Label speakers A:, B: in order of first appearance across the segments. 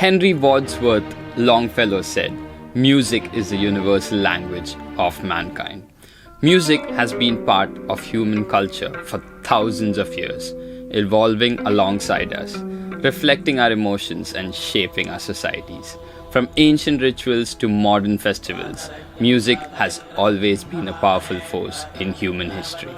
A: Henry Wadsworth Longfellow said, "Music is the universal language of mankind." Music has been part of human culture for thousands of years, evolving alongside us, reflecting our emotions and shaping our societies. From ancient rituals to modern festivals, music has always been a powerful force in human history.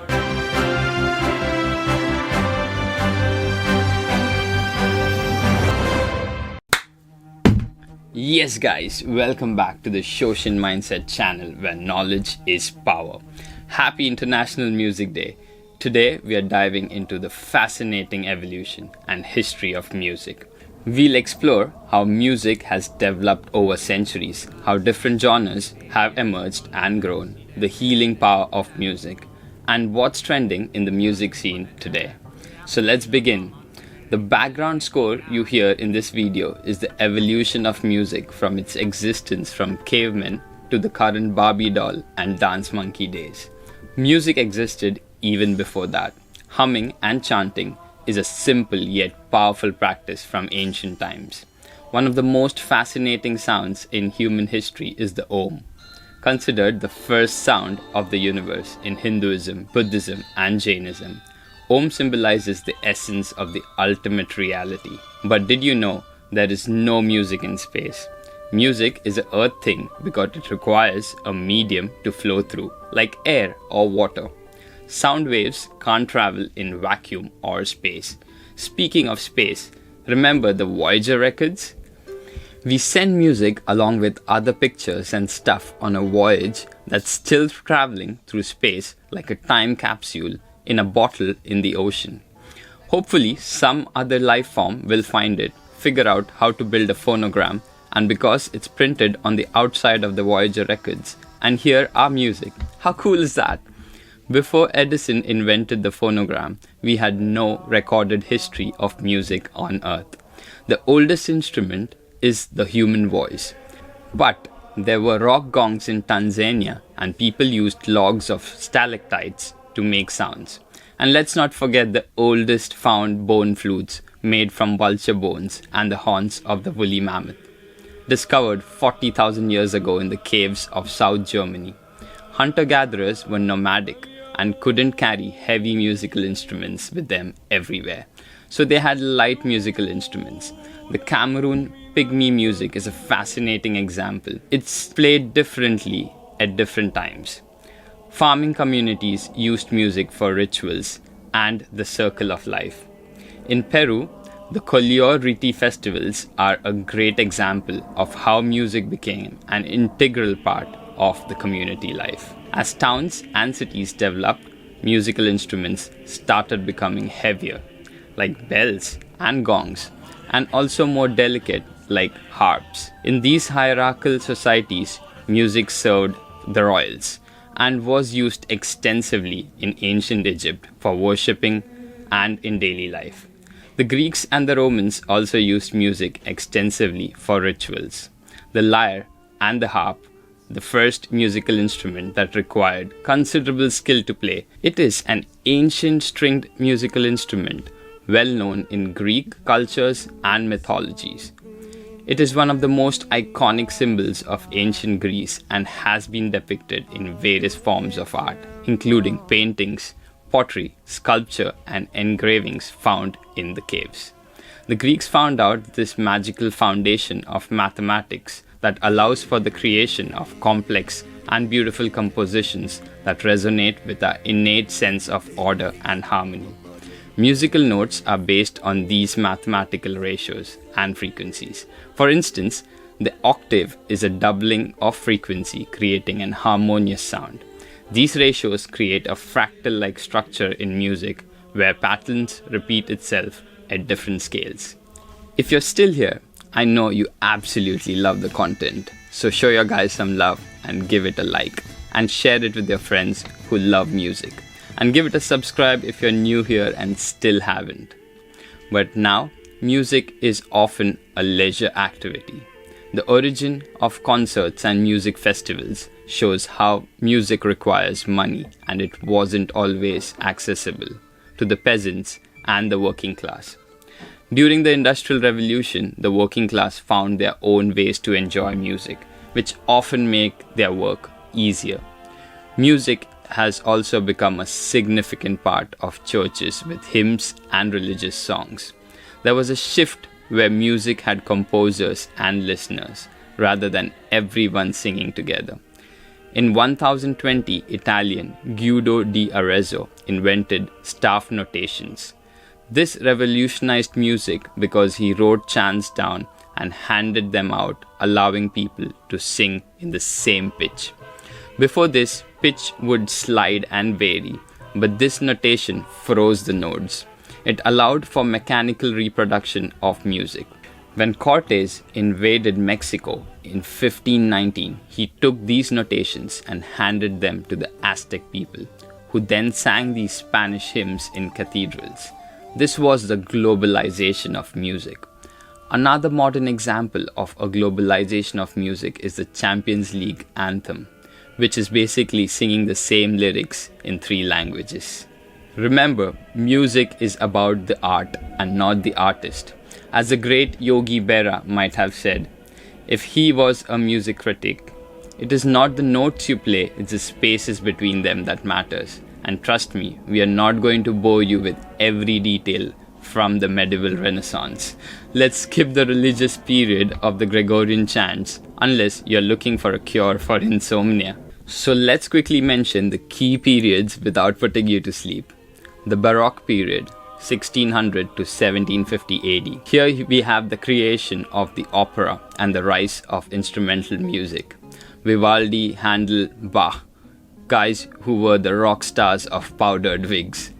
A: Yes guys, welcome back to the Shoshin Mindset channel where knowledge is power. Happy International Music Day. Today we are diving into the fascinating evolution and history of music. We'll explore how music has developed over centuries, how different genres have emerged and grown, the healing power of music, and what's trending in the music scene today. So let's begin. The background score you hear in this video is the evolution of music from its existence from cavemen to the current Barbie doll and dance monkey days. Music existed even before that. Humming and chanting is a simple yet powerful practice from ancient times. One of the most fascinating sounds in human history is the Om, considered the first sound of the universe in Hinduism, Buddhism, and Jainism. Om symbolizes the essence of the ultimate reality. But did you know there is no music in space? Music is an earth thing because it requires a medium to flow through, like air or water. Sound waves can't travel in vacuum or space. Speaking of space, remember the Voyager records? We send music along with other pictures and stuff on a voyage that's still traveling through space like a time capsule in a bottle in the ocean. Hopefully, some other life form will find it, figure out how to build a phonogram, and because it's printed on the outside of the Voyager records, and hear our music. How cool is that? Before Edison invented the phonogram, we had no recorded history of music on Earth. The oldest instrument is the human voice. But there were rock gongs in Tanzania, and people used logs of stalactites to make sounds. And let's not forget the oldest found bone flutes made from vulture bones and the horns of the woolly mammoth, discovered 40,000 years ago in the caves of South Germany. Hunter-gatherers were nomadic and couldn't carry heavy musical instruments with them everywhere, so they had light musical instruments. The Cameroon pygmy music is a fascinating example. It's played differently at different times. Farming communities used music for rituals and the circle of life. In Peru, the Collor Riti festivals are a great example of how music became an integral part of the community life. As towns and cities developed, musical instruments started becoming heavier, like bells and gongs, and also more delicate, like harps. In these hierarchical societies, music served the royals and was used extensively in ancient Egypt for worshipping and in daily life. The Greeks and the Romans also used music extensively for rituals. The lyre and the harp, the first musical instrument that required considerable skill to play. It is an ancient stringed musical instrument well known in Greek cultures and mythologies. It is one of the most iconic symbols of ancient Greece and has been depicted in various forms of art, including paintings, pottery, sculpture, and engravings found in the caves. The Greeks found out this magical foundation of mathematics that allows for the creation of complex and beautiful compositions that resonate with our innate sense of order and harmony. Musical notes are based on these mathematical ratios and frequencies. For instance, the octave is a doubling of frequency, creating an harmonious sound. These ratios create a fractal-like structure in music where patterns repeat itself at different scales. If you're still here, I know you absolutely love the content, so show your guys some love and give it a like, and share it with your friends who love music. And give it a subscribe if you're new here and still haven't. But now, music is often a leisure activity. The origin of concerts and music festivals shows how music requires money and it wasn't always accessible to the peasants and the working class. During the Industrial Revolution, the working class found their own ways to enjoy music, which often make their work easier. Music has also become a significant part of churches with hymns and religious songs. There was a shift where music had composers and listeners, rather than everyone singing together. In 1020, Italian Guido di Arezzo invented staff notations. This revolutionized music because he wrote chants down and handed them out, allowing people to sing in the same pitch. Before this, pitch would slide and vary, but this notation froze the notes. It allowed for mechanical reproduction of music. When Cortés invaded Mexico in 1519, he took these notations and handed them to the Aztec people, who then sang these Spanish hymns in cathedrals. This was the globalization of music. Another modern example of a globalization of music is the Champions League anthem, which is basically singing the same lyrics in 3 languages. Remember, music is about the art and not the artist. As the great Yogi Berra might have said, if he was a music critic, it is not the notes you play, it's the spaces between them that matters. And trust me, we are not going to bore you with every detail from the medieval Renaissance. Let's skip the religious period of the Gregorian chants unless you're looking for a cure for insomnia. So let's quickly mention the key periods without putting you to sleep. The Baroque period, 1600 to 1750 AD. Here we have the creation of the opera and the rise of instrumental music. Vivaldi, Handel, Bach, guys who were the rock stars of powdered wigs.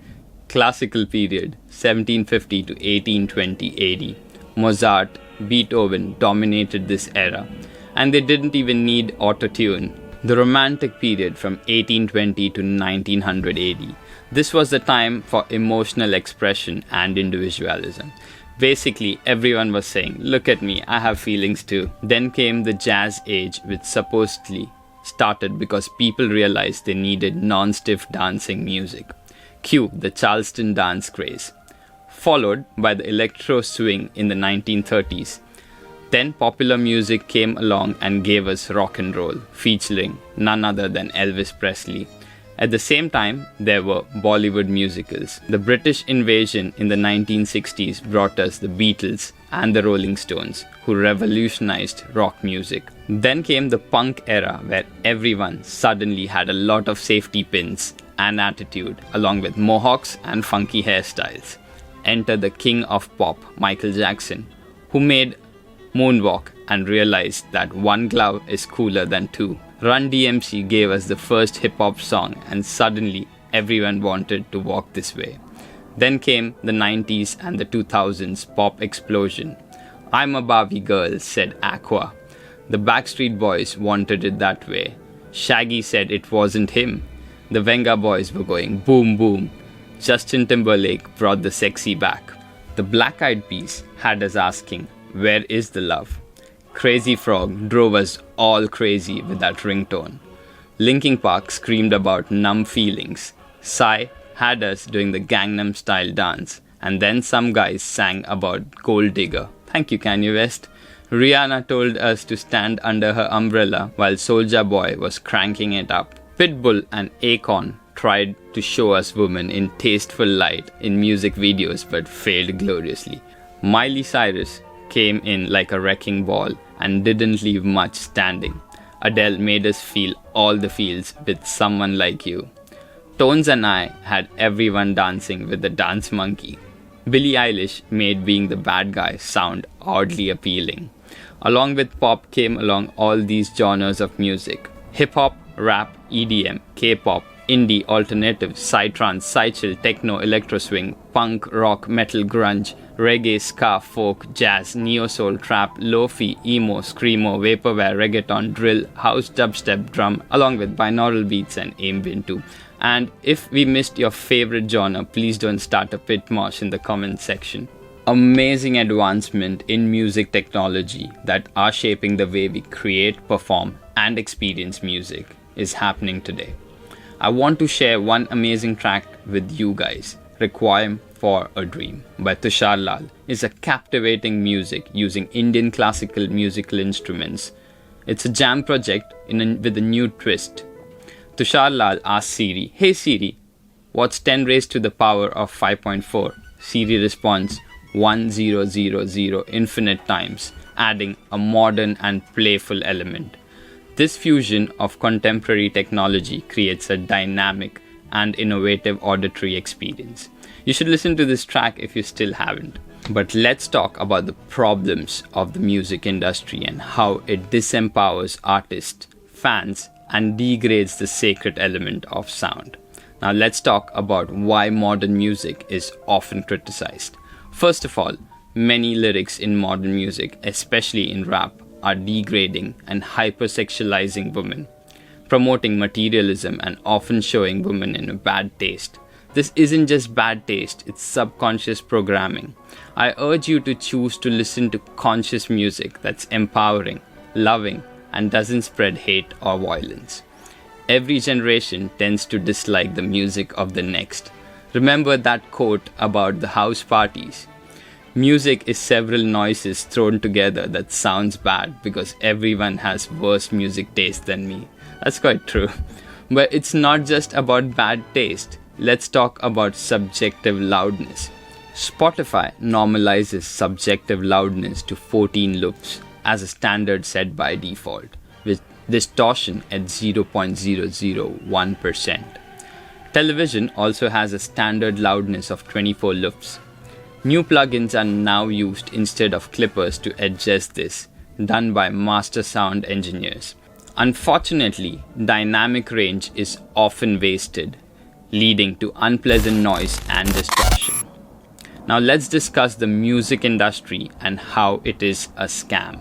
A: Classical period, 1750 to 1820 AD. Mozart, Beethoven dominated this era, and they didn't even need auto-tune. The Romantic period from 1820 to 1900 AD. This was the time for emotional expression and individualism. Basically, everyone was saying, look at me, I have feelings too. Then came the Jazz Age, which supposedly started because people realized they needed non-stiff dancing music. Cue the Charleston dance craze. Followed by the electro swing in the 1930s. Then popular music came along and gave us rock and roll, featuring none other than Elvis Presley. At the same time, there were Bollywood musicals. The British invasion in the 1960s brought us the Beatles and the Rolling Stones, who revolutionized rock music. Then came the punk era, where everyone suddenly had a lot of safety pins and attitude, along with mohawks and funky hairstyles. Enter the king of pop, Michael Jackson, who made Moonwalk and realized that one glove is cooler than 2. Run DMC gave us the first hip-hop song, and suddenly everyone wanted to walk this way. Then came the 90s and the 2000s pop explosion. I'm a Barbie girl, said Aqua. The Backstreet Boys wanted it that way. Shaggy said it wasn't him. The Venga Boys were going boom boom. Justin Timberlake brought the sexy back. The Black Eyed Peas had us asking, where is the love? Crazy Frog drove us all crazy with that ringtone. Linkin Park screamed about numb feelings. Psy had us doing the Gangnam Style dance. And then some guys sang about Gold Digger. Thank you, Kanye West. Rihanna told us to stand under her umbrella while Soulja Boy was cranking it up. Pitbull and Akon tried to show us women in tasteful light in music videos but failed gloriously. Miley Cyrus came in like a wrecking ball and didn't leave much standing. Adele made us feel all the feels with Someone Like You. Tones and I had everyone dancing with the dance monkey. Billie Eilish made being the bad guy sound oddly appealing. Along with pop came along all these genres of music. Hip-hop, rap, EDM, K-pop, indie, alternative, psytrance, psychill, techno, electro swing, punk, rock, metal, grunge, reggae, ska, folk, jazz, neo-soul, trap, lo-fi, emo, screamo, vaporware, reggaeton, drill, house, dubstep, drum, along with binaural beats and ambient too. And if we missed your favorite genre, please don't start a pit mosh in the comment section. Amazing advancement in music technology that are shaping the way we create, perform, and experience music is happening today. I want to share one amazing track with you guys. Requiem for a Dream by Tushar Lal is a captivating music using Indian classical musical instruments. It's a jam project with a new twist. Tushar Lal asks Siri, "Hey Siri, what's 10 raised to the power of 5.4? Siri responds 1000 infinite times, adding a modern and playful element. This fusion of contemporary technology creates a dynamic and innovative auditory experience. You should listen to this track if you still haven't. But let's talk about the problems of the music industry and how it disempowers artists, fans, and degrades the sacred element of sound. Now let's talk about why modern music is often criticized. First of all, many lyrics in modern music, especially in rap, are degrading and hypersexualizing women, promoting materialism and often showing women in a bad taste. This isn't just bad taste, it's subconscious programming. I urge you to choose to listen to conscious music that's empowering, loving, and doesn't spread hate or violence. Every generation tends to dislike the music of the next. Remember that quote about the house parties? Music is several noises thrown together that sounds bad because everyone has worse music taste than me. That's quite true. But it's not just about bad taste. Let's talk about subjective loudness. Spotify normalizes subjective loudness to 14 loops as a standard set by default, with distortion at 0.001%. Television also has a standard loudness of 24 loops. New plugins are now used instead of clippers to adjust this, done by master sound engineers. Unfortunately, dynamic range is often wasted, leading to unpleasant noise and distortion. Now let's discuss the music industry and how it is a scam.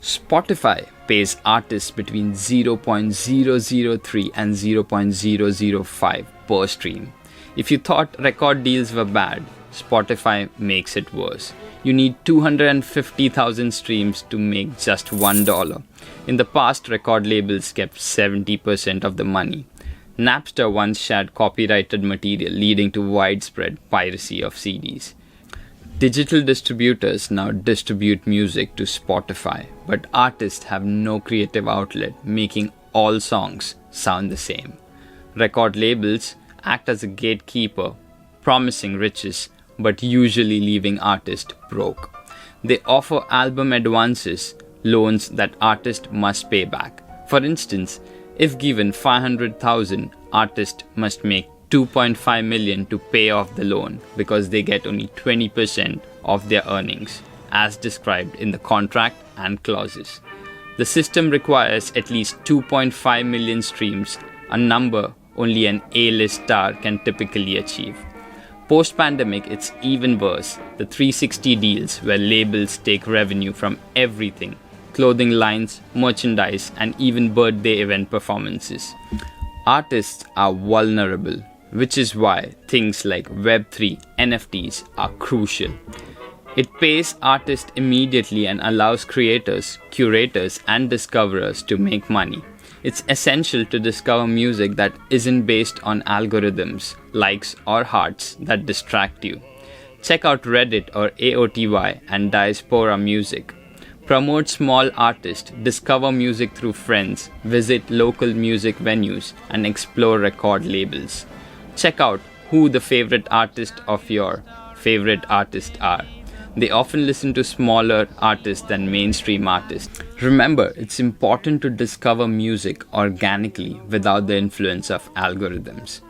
A: Spotify pays artists between 0.003 and 0.005 per stream. If you thought record deals were bad, Spotify makes it worse. You need 250,000 streams to make just $1. In the past, record labels kept 70% of the money. Napster once shared copyrighted material, leading to widespread piracy of CDs. Digital distributors now distribute music to Spotify, but artists have no creative outlet, making all songs sound the same. Record labels act as a gatekeeper, promising riches, but usually leaving artists broke. They offer album advances, loans that artists must pay back. For instance, if given 500,000, artists must make 2.5 million to pay off the loan because they get only 20% of their earnings, as described in the contract and clauses. The system requires at least 2.5 million streams, a number only an A-list star can typically achieve. Post-pandemic, it's even worse. The 360 deals where labels take revenue from everything: clothing lines, merchandise, and even birthday event performances. Artists are vulnerable, which is why things like Web3, NFTs are crucial. It pays artists immediately and allows creators, curators, and discoverers to make money. It's essential to discover music that isn't based on algorithms, likes, or hearts that distract you. Check out Reddit or AOTY and Diaspora Music. Promote small artists, discover music through friends, visit local music venues, and explore record labels. Check out who the favorite artists of your favorite artists are. They often listen to smaller artists than mainstream artists. Remember, it's important to discover music organically without the influence of algorithms.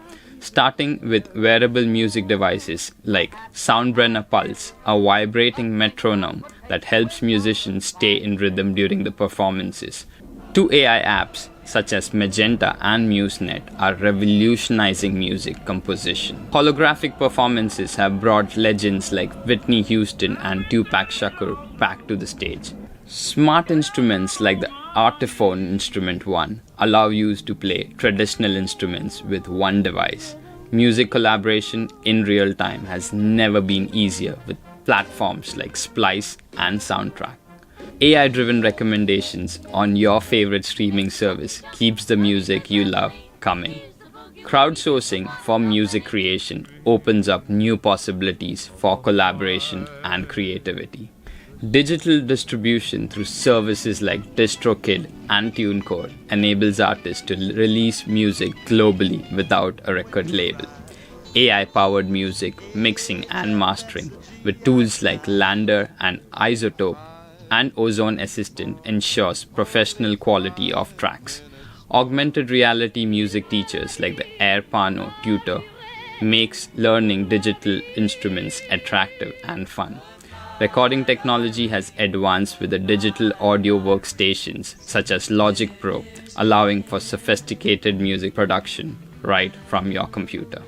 A: Starting with wearable music devices like Soundbrenner Pulse, a vibrating metronome that helps musicians stay in rhythm during the performances. Two AI apps such as Magenta and MuseNet are revolutionizing music composition. Holographic performances have brought legends like Whitney Houston and Tupac Shakur back to the stage. Smart instruments like the Artiphone Instrument One allow you to play traditional instruments with one device. Music collaboration in real time has never been easier with platforms like Splice and Soundtrack. AI-driven recommendations on your favorite streaming service keeps the music you love coming. Crowdsourcing for music creation opens up new possibilities for collaboration and creativity. Digital distribution through services like DistroKid and TuneCore enables artists to release music globally without a record label. AI-powered music mixing and mastering with tools like Lander and Isotope and Ozone Assistant ensures professional quality of tracks. Augmented reality music teachers like the AirPano tutor makes learning digital instruments attractive and fun. Recording technology has advanced with the digital audio workstations such as Logic Pro, allowing for sophisticated music production right from your computer.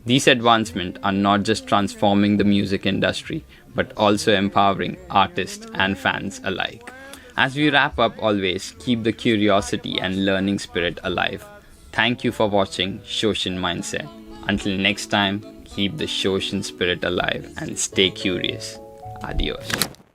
A: These advancements are not just transforming the music industry, but also empowering artists and fans alike. As we wrap up, always keep the curiosity and learning spirit alive. Thank you for watching Shoshin Mindset. Until next time, keep the Shoshin spirit alive and stay curious. Adios.